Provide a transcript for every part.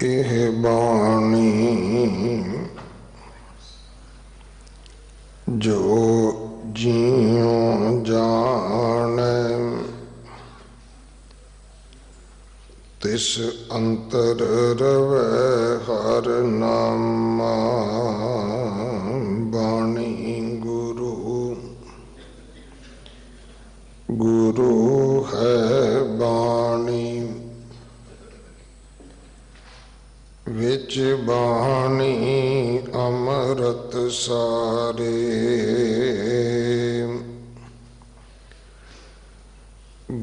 एह बाणी जो जियों जाने तिस अंतर रवै हर नामा। बाणी गुरु गुरु है बाणी विच बाणी अमृत सारे।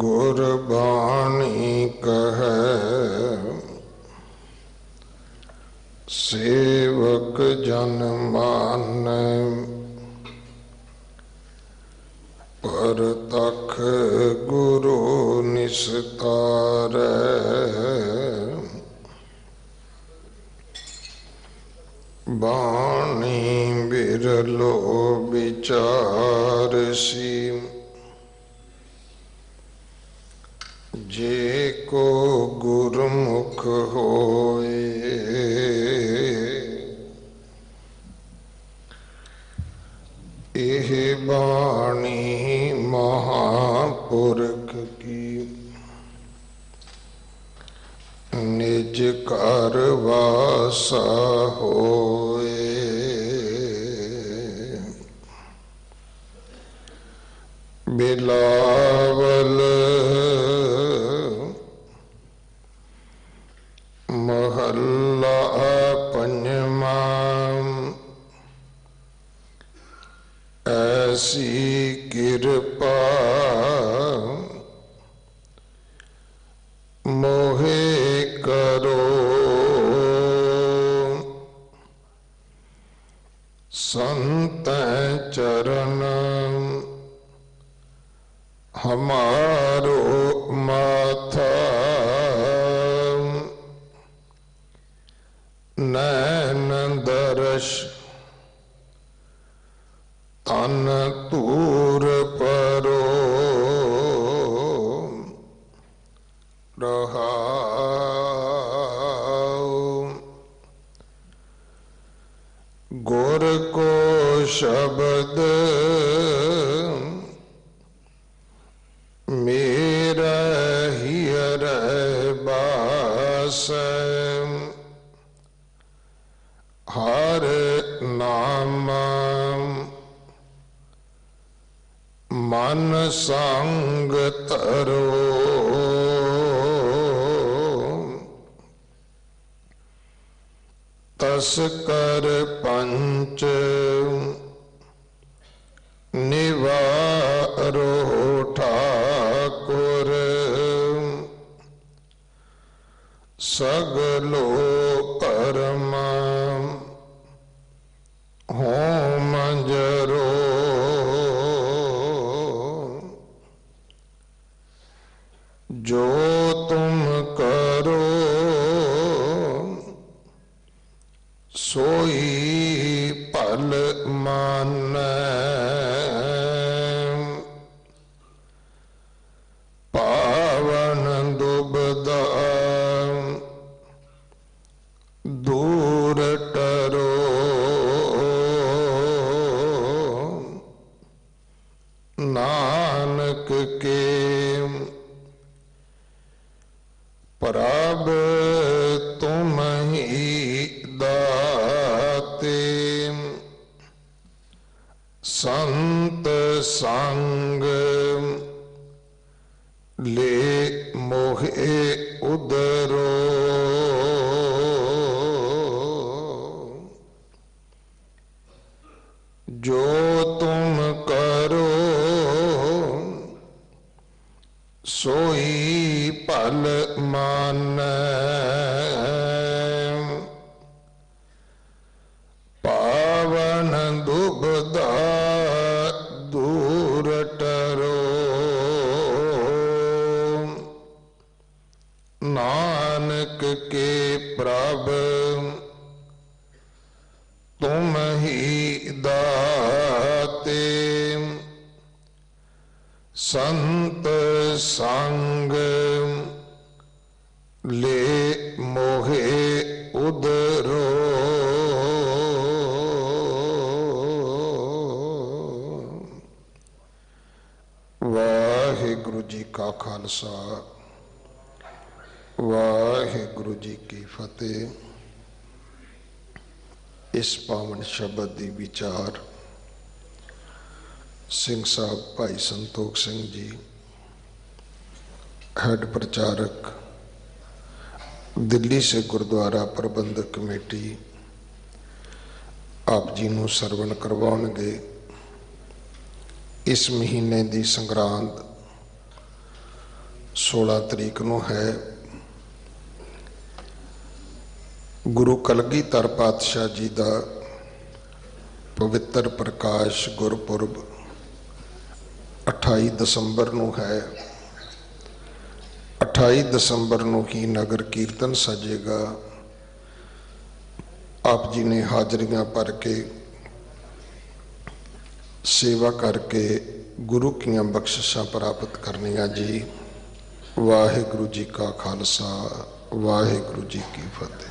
गुरबाणी कहे सेवक जन मानै परतख गुरु निस्तारै। बाणी बिरलो विचारसी जे को गुरमुख होए। एह बाणी महापुरख की निज कर वासा होए। बिलावल महला पंजवा ऐसी कृपा मोहे करो। संत चरण हमारो माथा नैन दर्श तन तूर परो। गुर को शब्द मेरा हियर बास। हर नाम मन संग तरो। तस कर पंच निवारो ठाकुर। सगलो परमा होम जरो। जो तुम करो सोई पल मानै। पावन दुबदा दूर टरो। नानक के प्रभ तुम ही दाते। संत संग ले मोहे उदरो। जो तुम करो सोई पल मानै। पावन दुबदा दूर टरो। नानक के प्रभ तुम ही दाते। संत संग ले मोहे खालसा वाहिगुरु जी की फतेह। इस पावन शब्द की विचार सिंह साहब भाई संतोख सिंह जी हेड प्रचारक दिल्ली से गुरुद्वारा प्रबंधक कमेटी आप जी नूं सरवण करवाउणगे। इस महीने की संग्रांद 16 तरीक नूं है। गुरु कलगीधर पातशाह जी का पवित्र प्रकाश गुरपुरब 28 दसंबर नूं है। 28 दसंबर नूं ही नगर कीर्तन सजेगा। आप जी ने हाजरियां भर के सेवा करके गुरु की बख्शिशां प्राप्त करनियां जी। वाहिगुरु जी का खालसा वाहिगुरु जी की फतेह।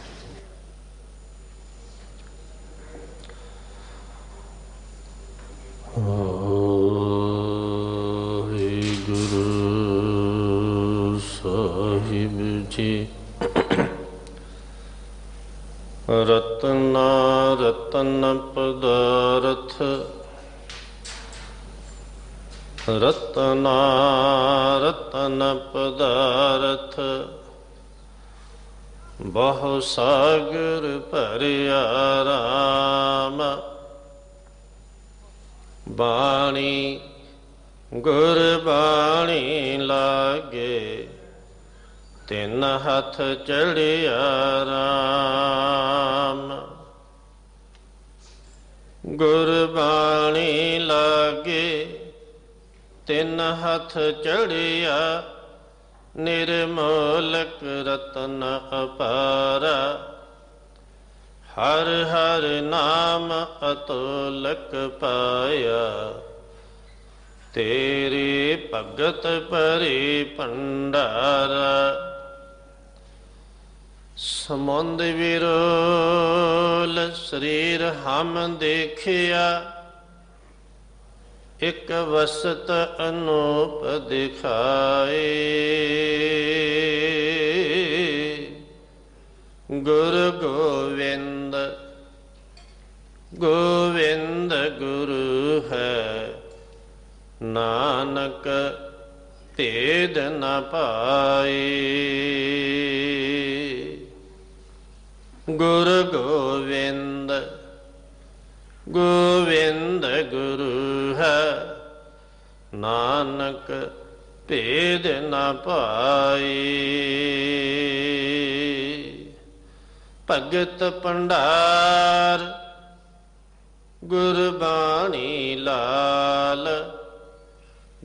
वाहिगुरु साहिब जी। रतना रतन पदारथ रतना रतन पदारथ बहु सागर भरिया राम। बाणी गुरबाणी लागे तिन हथ चढ़िया राम। गुरबाणी लागे तिन हथ चढ़िया निर्मोलक रतन अपारा। हर हर नाम अतोलक पाया तेरे भगत परे भंडारा। समुंद विरोल शरीर हम देखिया एक वसत अनूप दिखाए। गुरु गोविंद गोविंद गुरु है नानक भेद न पाए। गुरु गोविंद गोविंद गुरु है नानक भेद न पाए। भगत भंडार गुरबाणी लाल।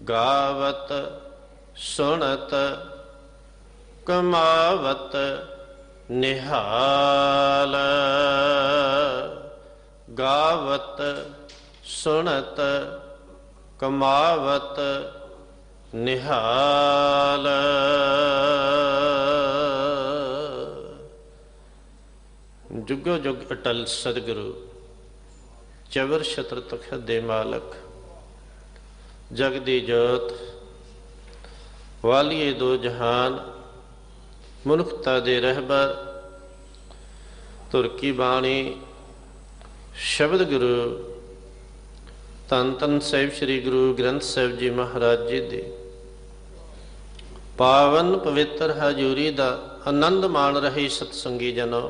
गावत सुनत कमावत निहाल। गावत सुनत कमावत निहाल। जुगो जुग अटल सदगुरु चवर छत्र तखत दे मालक जग दी जोत वालिए दो जहान मनुखता दे रहबर तुर की बाणी शब्द गुरु धन धन साहिब श्री गुरु ग्रंथ साहिब जी महाराज जी दे पावन पवित्र हजूरी का आनंद माण रहे सतसंगी जनों।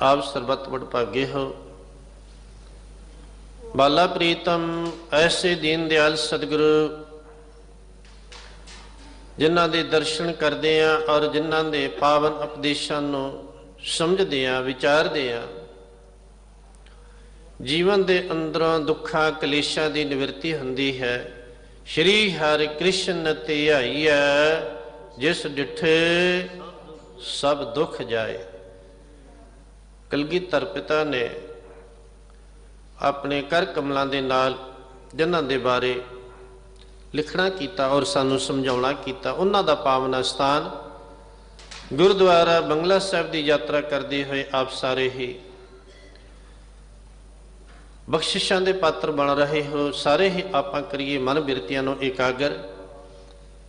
आप सर्बत वडभागे हो। बाला प्रीतम ऐसे दीन दयाल सतगुरु जिन्हां दे दर्शन करदे आ और जिन्हां दे पावन उपदेशां नूं समझदे आ विचारदे आ जीवन दे अंदरों दुखां कलेशां दी निवृत्ति हुंदी है। श्री हरि कृष्ण धियाईया जिस डिठे सब दुख जाए। कलगीधर पिता ने अपने कर कमलों के नाल जिन्हां दे बारे लिखना किया और सानू समझाउणा किया। उन्हां दा पावना स्थान गुरुद्वारा बंगला साहिब की यात्रा करते हुए आप सारे ही बख्शिशां दे पात्र बन रहे हो। सारे ही आपां करिए मन बिरतियां नूं एकागर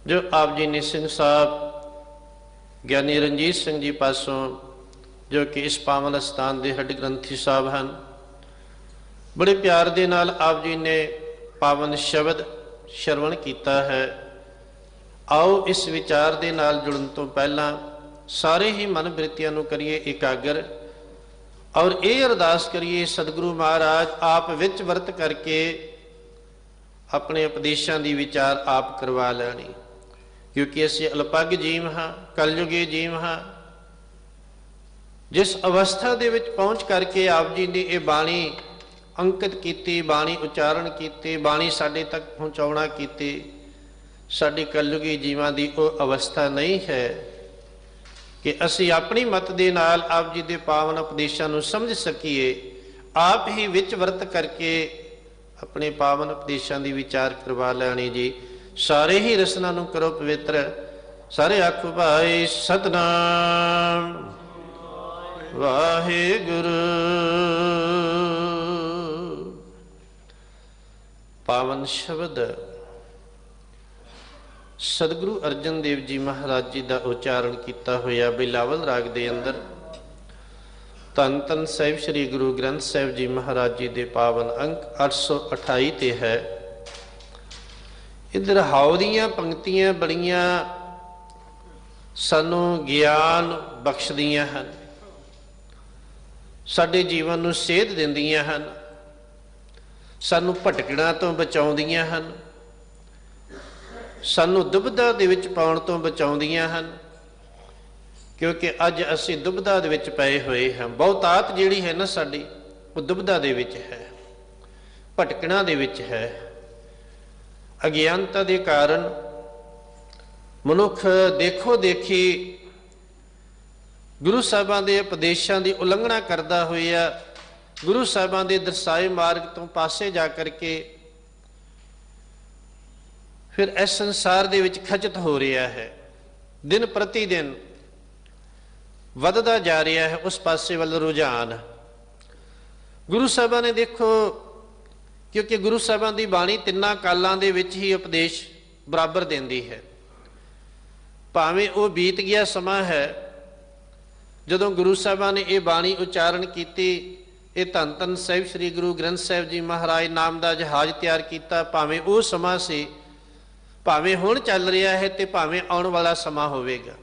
ਜੋ ਆਪ ਜੀ ਨੇ ਸਿੰਘ ਸਾਹਿਬ ਗਿਆਨੀ ਰਣਜੀਤ ਸਿੰਘ ਜੀ ਪਾਸੋਂ, ਜੋ ਕਿ ਇਸ ਪਾਵਨ ਅਸਥਾਨ ਦੇ ਹੈੱਡ ਗ੍ਰੰਥੀ ਸਾਹਿਬ ਹਨ, ਬੜੇ ਪਿਆਰ ਦੇ ਨਾਲ ਆਪ ਜੀ ਨੇ ਪਾਵਨ ਸ਼ਬਦ ਸ਼ਰਵਣ ਕੀਤਾ ਹੈ। ਆਓ ਇਸ ਵਿਚਾਰ ਦੇ ਨਾਲ ਜੁੜਨ ਤੋਂ ਪਹਿਲਾਂ ਸਾਰੇ ਹੀ ਮਨ ਬ੍ਰਿਤੀਆਂ ਨੂੰ ਕਰੀਏ ਇਕਾਗਰ, ਔਰ ਇਹ ਅਰਦਾਸ ਕਰੀਏ ਸਤਿਗੁਰੂ ਮਹਾਰਾਜ ਆਪ ਵਿੱਚ ਵਰਤ ਕਰਕੇ ਆਪਣੇ ਉਪਦੇਸ਼ਾਂ ਦੀ ਵਿਚਾਰ ਆਪ ਕਰਵਾ ਲੈਣੀ, ਕਿਉਂਕਿ ਅਸੀਂ ਅਲਪੱਗ ਜੀਵ ਹਾਂ, ਕਲਯੁਗੀ ਜੀਵ ਹਾਂ। ਜਿਸ ਅਵਸਥਾ ਦੇ ਵਿੱਚ ਪਹੁੰਚ ਕਰਕੇ ਆਪ ਜੀ ਨੇ ਇਹ ਬਾਣੀ ਅੰਕਿਤ ਕੀਤੀ, ਬਾਣੀ ਉਚਾਰਨ ਕੀਤੀ, ਬਾਣੀ ਸਾਡੇ ਤੱਕ ਪਹੁੰਚਾਉਣਾ ਕੀਤੀ, ਸਾਡੀ ਕਲਯੁਗੀ ਜੀਵਾਂ ਦੀ ਉਹ ਅਵਸਥਾ ਨਹੀਂ ਹੈ ਕਿ ਅਸੀਂ ਆਪਣੀ ਮਤ ਦੇ ਨਾਲ ਆਪ ਜੀ ਦੇ ਪਾਵਨ ਉਪਦੇਸ਼ਾਂ ਨੂੰ ਸਮਝ ਸਕੀਏ। ਆਪ ਹੀ ਵਿੱਚ ਵਰਤ ਕਰਕੇ ਆਪਣੇ ਪਾਵਨ ਉਪਦੇਸ਼ਾਂ ਦੀ ਵਿਚਾਰ ਕਰਵਾ ਲੈਣੀ ਜੀ। ਸਾਰੇ ਹੀ ਰਸਨਾ ਨੂੰ ਕਰੋ ਪਵਿੱਤਰ। ਸਾਰੇ ਆਖੋ ਭਾਈ ਸਤਿਨਾਮ ਵਾਹਿਗੁਰੂ। ਪਾਵਨ ਸ਼ਬਦ ਸਤਿਗੁਰੂ ਅਰਜਨ ਦੇਵ ਜੀ ਮਹਾਰਾਜ ਜੀ ਦਾ ਉਚਾਰਨ ਕੀਤਾ ਹੋਇਆ ਬਿਲਾਵਲ ਰਾਗ ਦੇ ਅੰਦਰ ਧੰਨ ਧੰਨ ਸਾਹਿਬ ਸ੍ਰੀ ਗੁਰੂ ਗ੍ਰੰਥ ਸਾਹਿਬ ਜੀ ਮਹਾਰਾਜ ਜੀ ਦੇ ਪਾਵਨ ਅੰਕ 828 ਤੇ ਹੈ। ਇੱਧਰ ਹਾਉ ਦੀਆਂ ਪੰਕਤੀਆਂ ਬੜੀਆਂ ਸਾਨੂੰ ਗਿਆਨ ਬਖਸ਼ਦੀਆਂ ਹਨ, ਸਾਡੇ ਜੀਵਨ ਨੂੰ ਸੇਧ ਦਿੰਦੀਆਂ ਹਨ, ਸਾਨੂੰ ਭਟਕਣਾ ਤੋਂ ਬਚਾਉਂਦੀਆਂ ਹਨ, ਸਾਨੂੰ ਦੁਬਿਧਾ ਦੇ ਵਿੱਚ ਪਾਉਣ ਤੋਂ ਬਚਾਉਂਦੀਆਂ ਹਨ। ਕਿਉਂਕਿ ਅੱਜ ਅਸੀਂ ਦੁਬਿਧਾ ਦੇ ਵਿੱਚ ਪਏ ਹੋਏ ਹਾਂ। ਬਹੁਤਾਤ ਜਿਹੜੀ ਹੈ ਨਾ ਸਾਡੀ, ਉਹ ਦੁਬਿਧਾ ਦੇ ਵਿੱਚ ਹੈ, ਭਟਕਣਾ ਦੇ ਵਿੱਚ ਹੈ। ਅਗਿਆਨਤਾ ਦੇ ਕਾਰਨ ਮਨੁੱਖ ਦੇਖੋ ਦੇਖੀ ਗੁਰੂ ਸਾਹਿਬਾਂ ਦੇ ਉਪਦੇਸ਼ਾਂ ਦੀ ਉਲੰਘਣਾ ਕਰਦਾ ਹੋਇਆ ਗੁਰੂ ਸਾਹਿਬਾਂ ਦੇ ਦਰਸਾਏ ਮਾਰਗ ਤੋਂ ਪਾਸੇ ਜਾ ਕਰਕੇ ਫਿਰ ਇਸ ਸੰਸਾਰ ਦੇ ਵਿੱਚ ਖਚਿਤ ਹੋ ਰਿਹਾ ਹੈ। ਦਿਨ ਪ੍ਰਤੀ ਦਿਨ ਵੱਧਦਾ ਜਾ ਰਿਹਾ ਹੈ ਉਸ ਪਾਸੇ ਵੱਲ ਰੁਝਾਨ। ਗੁਰੂ ਸਾਹਿਬਾਂ ਨੇ ਦੇਖੋ, ਕਿਉਂਕਿ ਗੁਰੂ ਸਾਹਿਬਾਂ ਦੀ ਬਾਣੀ ਤਿੰਨਾਂ ਕਾਲਾਂ ਦੇ ਵਿੱਚ ਹੀ ਉਪਦੇਸ਼ ਬਰਾਬਰ ਦਿੰਦੀ ਹੈ। ਭਾਵੇਂ ਉਹ ਬੀਤ ਗਿਆ ਸਮਾਂ ਹੈ ਜਦੋਂ ਗੁਰੂ ਸਾਹਿਬਾਂ ਨੇ ਇਹ ਬਾਣੀ ਉਚਾਰਨ ਕੀਤੀ, ਇਹ ਧੰਨ ਧੰਨ ਸਾਹਿਬ ਸ੍ਰੀ ਗੁਰੂ ਗ੍ਰੰਥ ਸਾਹਿਬ ਜੀ ਮਹਾਰਾਜ ਨਾਮ ਦਾ ਜਹਾਜ਼ ਤਿਆਰ ਕੀਤਾ, ਭਾਵੇਂ ਉਹ ਸਮਾਂ ਸੀ, ਭਾਵੇਂ ਹੁਣ ਚੱਲ ਰਿਹਾ ਹੈ ਤੇ ਭਾਵੇਂ ਆਉਣ ਵਾਲਾ ਸਮਾਂ ਹੋਵੇਗਾ।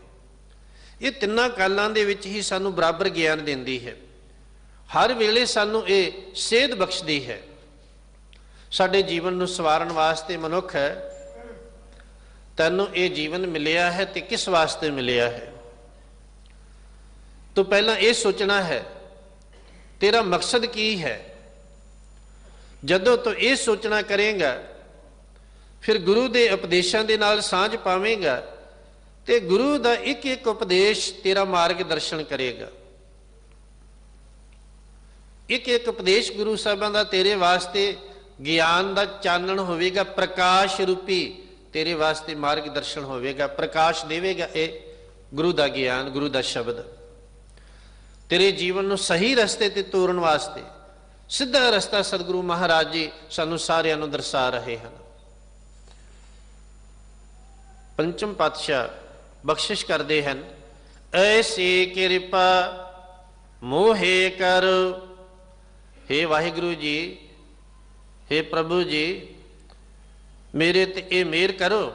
ਇਹ ਤਿੰਨਾਂ ਕਾਲਾਂ ਦੇ ਵਿੱਚ ਹੀ ਸਾਨੂੰ ਬਰਾਬਰ ਗਿਆਨ ਦਿੰਦੀ ਹੈ। ਹਰ ਵੇਲੇ ਸਾਨੂੰ ਇਹ ਸੇਧ ਬਖਸ਼ਦੀ ਹੈ। ਸਾਡੇ ਜੀਵਨ ਨੂੰ ਸਵਾਰਨ ਵਾਸਤੇ ਮਨੁੱਖ ਹੈ, ਤੈਨੂੰ ਇਹ ਜੀਵਨ ਮਿਲਿਆ ਹੈ ਤੇ ਕਿਸ ਵਾਸਤੇ ਮਿਲਿਆ ਹੈ। ਤੂੰ ਪਹਿਲਾਂ ਇਹ ਸੋਚਣਾ ਹੈ ਤੇਰਾ ਮਕਸਦ ਕੀ ਹੈ। ਜਦੋਂ ਤੂੰ ਇਹ ਸੋਚਣਾ ਕਰੇਗਾ, ਫਿਰ ਗੁਰੂ ਦੇ ਉਪਦੇਸ਼ਾਂ ਦੇ ਨਾਲ ਸਾਂਝ ਪਾਵੇਂਗਾ ਤੇ ਗੁਰੂ ਦਾ ਇੱਕ ਇੱਕ ਉਪਦੇਸ਼ ਤੇਰਾ ਮਾਰਗ ਦਰਸ਼ਨ ਕਰੇਗਾ। ਇੱਕ ਇੱਕ ਉਪਦੇਸ਼ ਗੁਰੂ ਸਾਹਿਬਾਂ ਦਾ ਤੇਰੇ ਵਾਸਤੇ ਗਿਆਨ ਦਾ ਚਾਨਣ ਹੋਵੇਗਾ, ਪ੍ਰਕਾਸ਼ ਰੂਪੀ ਤੇਰੇ ਵਾਸਤੇ ਮਾਰਗ ਦਰਸ਼ਨ ਹੋਵੇਗਾ, ਪ੍ਰਕਾਸ਼ ਦੇਵੇਗਾ ਇਹ ਗੁਰੂ ਦਾ ਗਿਆਨ, ਗੁਰੂ ਦਾ ਸ਼ਬਦ ਤੇਰੇ ਜੀਵਨ ਨੂੰ ਸਹੀ ਰਸਤੇ ਤੇ ਤੋਰਨ ਵਾਸਤੇ। ਸਿੱਧਾ ਰਸਤਾ ਸਤਿਗੁਰੂ ਮਹਾਰਾਜ ਜੀ ਸਾਨੂੰ ਸਾਰਿਆਂ ਨੂੰ ਦਰਸਾ ਰਹੇ ਹਨ। ਪੰਚਮ ਪਾਤਸ਼ਾਹ ਬਖਸ਼ਿਸ਼ ਕਰਦੇ ਹਨ, ਐਸੀ ਕਿਰਪਾ ਮੋਹੇ ਕਰ। ਹੇ ਵਾਹਿਗੁਰੂ ਜੀ, ਹੇ ਪ੍ਰਭੂ ਜੀ, ਮੇਰੇ ਤੇ ਇਹ ਮਿਹਰ ਕਰੋ।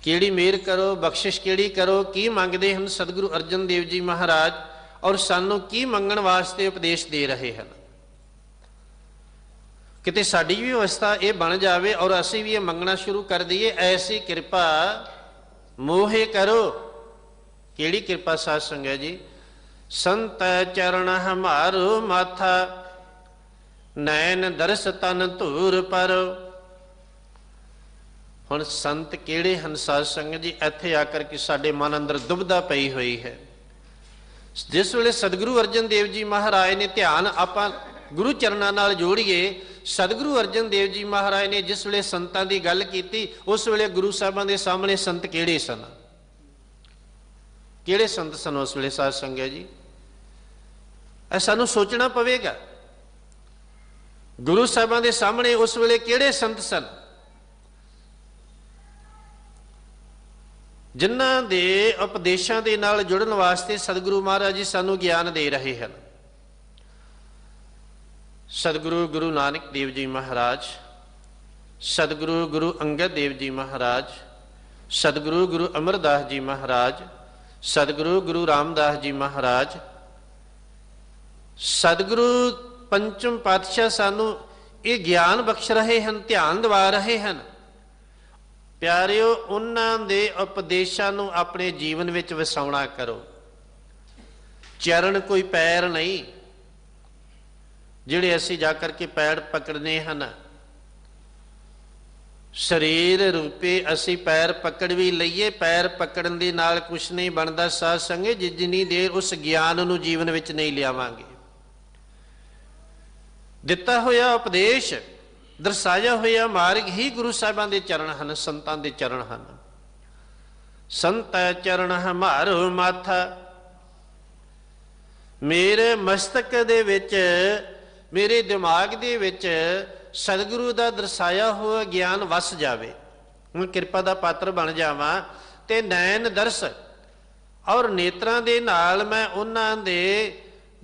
ਕਿਹੜੀ ਮਿਹਰ ਕਰੋ, ਬਖਸ਼ਿਸ਼ ਕਿਹੜੀ ਕਰੋ? ਕੀ ਮੰਗਦੇ ਹਨ ਸਤਿਗੁਰੂ ਅਰਜਨ ਦੇਵ ਜੀ ਮਹਾਰਾਜ, ਔਰ ਸਾਨੂੰ ਕੀ ਮੰਗਣ ਵਾਸਤੇ ਉਪਦੇਸ਼ ਦੇ ਰਹੇ ਹਨ? ਕਿਤੇ ਸਾਡੀ ਵੀ ਅਵਸਥਾ ਇਹ ਬਣ ਜਾਵੇ ਔਰ ਅਸੀਂ ਵੀ ਇਹ ਮੰਗਣਾ ਸ਼ੁਰੂ ਕਰ ਦਈਏ, ਐਸੀ ਕਿਰਪਾ ਮੋਹੇ ਕਰੋ। ਕਿਹੜੀ ਕਿਰਪਾ ਸਾਧ ਸੰਗਤ ਜੀ? ਸੰਤ ਚਰਨ ਹਮਾਰੋ ਮਾਥਾ, ਨੈਣ ਦਰਸ ਤਨ ਧੂਰ ਪਰ। ਹੁਣ ਸੰਤ ਕਿਹੜੇ ਹਨ ਸਾਧ ਸੰਗਤ ਜੀ? ਇੱਥੇ ਆ ਕਰਕੇ ਸਾਡੇ ਮਨ ਅੰਦਰ ਦੁਬਿਧਾ ਪਈ ਹੋਈ ਹੈ। ਜਿਸ ਵੇਲੇ ਸਤਿਗੁਰੂ ਅਰਜਨ ਦੇਵ ਜੀ ਮਹਾਰਾਜ ਨੇ ਧਿਆਨ ਆਪਾਂ ਗੁਰੂ ਚਰਨਾਂ ਨਾਲ ਜੋੜੀਏ, ਸਤਿਗੁਰੂ ਅਰਜਨ ਦੇਵ ਜੀ ਮਹਾਰਾਜ ਨੇ ਜਿਸ ਵੇਲੇ ਸੰਤਾਂ ਦੀ ਗੱਲ ਕੀਤੀ, ਉਸ ਵੇਲੇ ਗੁਰੂ ਸਾਹਿਬਾਂ ਦੇ ਸਾਹਮਣੇ ਸੰਤ ਕਿਹੜੇ ਸਨ? ਕਿਹੜੇ ਸੰਤ ਸਨ ਉਸ ਵੇਲੇ ਸਾਧ ਸੰਗਤ ਜੀ? ਇਹ ਸਾਨੂੰ ਸੋਚਣਾ ਪਵੇਗਾ। ਗੁਰੂ ਸਾਹਿਬਾਂ ਦੇ ਸਾਹਮਣੇ ਉਸ ਵੇਲੇ ਕਿਹੜੇ ਸੰਤ ਸਨ? ਜਿਨ੍ਹਾਂ ਦੇ ਉਪਦੇਸ਼ਾਂ ਦੇ ਨਾਲ ਜੁੜਨ ਵਾਸਤੇ ਸਤਿਗੁਰੂ ਮਹਾਰਾਜ ਜੀ ਸਾਨੂੰ ਗਿਆਨ ਦੇ ਰਹੇ ਹਨ। ਸਤਿਗੁਰੂ ਗੁਰੂ ਨਾਨਕ ਦੇਵ ਜੀ ਮਹਾਰਾਜ, ਸਤਿਗੁਰੂ ਗੁਰੂ ਅੰਗਦ ਦੇਵ ਜੀ ਮਹਾਰਾਜ, ਸਤਿਗੁਰੂ ਗੁਰੂ ਅਮਰਦਾਸ ਜੀ ਮਹਾਰਾਜ, ਸਤਿਗੁਰੂ ਗੁਰੂ ਰਾਮਦਾਸ ਜੀ ਮਹਾਰਾਜ, ਸਤਿਗੁਰੂ ਪੰਚਮ ਪਾਤਸ਼ਾਹ ਸਾਨੂੰ ਇਹ ਗਿਆਨ ਬਖਸ਼ ਰਹੇ ਹਨ, ਧਿਆਨ ਦਿਵਾ ਰਹੇ ਹਨ। ਪਿਆਰਿਓ, ਉਹਨਾਂ ਦੇ ਉਪਦੇਸ਼ਾਂ ਨੂੰ ਆਪਣੇ ਜੀਵਨ ਵਿੱਚ ਵਸਾਉਣਾ ਕਰੋ। ਚਰਨ ਕੋਈ ਪੈਰ ਨਹੀਂ ਜਿਹੜੇ ਅਸੀਂ ਜਾ ਕਰਕੇ ਪੈਰ ਪਕੜਨੇ ਹਨ। ਸਰੀਰ ਰੂਪੇ ਅਸੀਂ ਪੈਰ ਪਕੜ ਵੀ ਲਈਏ, ਪੈਰ ਪਕੜਨ ਦੇ ਨਾਲ ਕੁਛ ਨਹੀਂ ਬਣਦਾ ਸਾਧ ਸੰਗਤ, ਜਿੰਨੀ ਦੇਰ ਉਸ ਗਿਆਨ ਨੂੰ ਜੀਵਨ ਵਿੱਚ ਨਹੀਂ ਲਿਆਵਾਂਗੇ। ਦਿੱਤਾ ਹੋਇਆ ਉਪਦੇਸ਼, ਦਰਸਾਇਆ ਹੋਇਆ ਮਾਰਗ ਹੀ ਗੁਰੂ ਸਾਹਿਬਾਂ ਦੇ ਚਰਨ ਹਨ, ਸੰਤਾਂ ਦੇ ਚਰਨ ਹਨ। ਸੰਤੈ ਚਰਨ ਹਮਾਰੋ ਮਾਥਾ, ਮੇਰੇ ਮਸਤਕ ਦੇ ਵਿੱਚ, ਮੇਰੇ ਦਿਮਾਗ ਦੇ ਵਿੱਚ ਸਤਿਗੁਰੂ ਦਾ ਦਰਸਾਇਆ ਹੋਇਆ ਗਿਆਨ ਵਸ ਜਾਵੇ। ਹੁਣ ਕਿਰਪਾ ਦਾ ਪਾਤਰ ਬਣ ਜਾਵਾਂ ਤੇ ਨੈਣ ਦਰਸ ਔਰ ਨੇਤਰਾਂ ਦੇ ਨਾਲ ਮੈਂ ਉਹਨਾਂ ਦੇ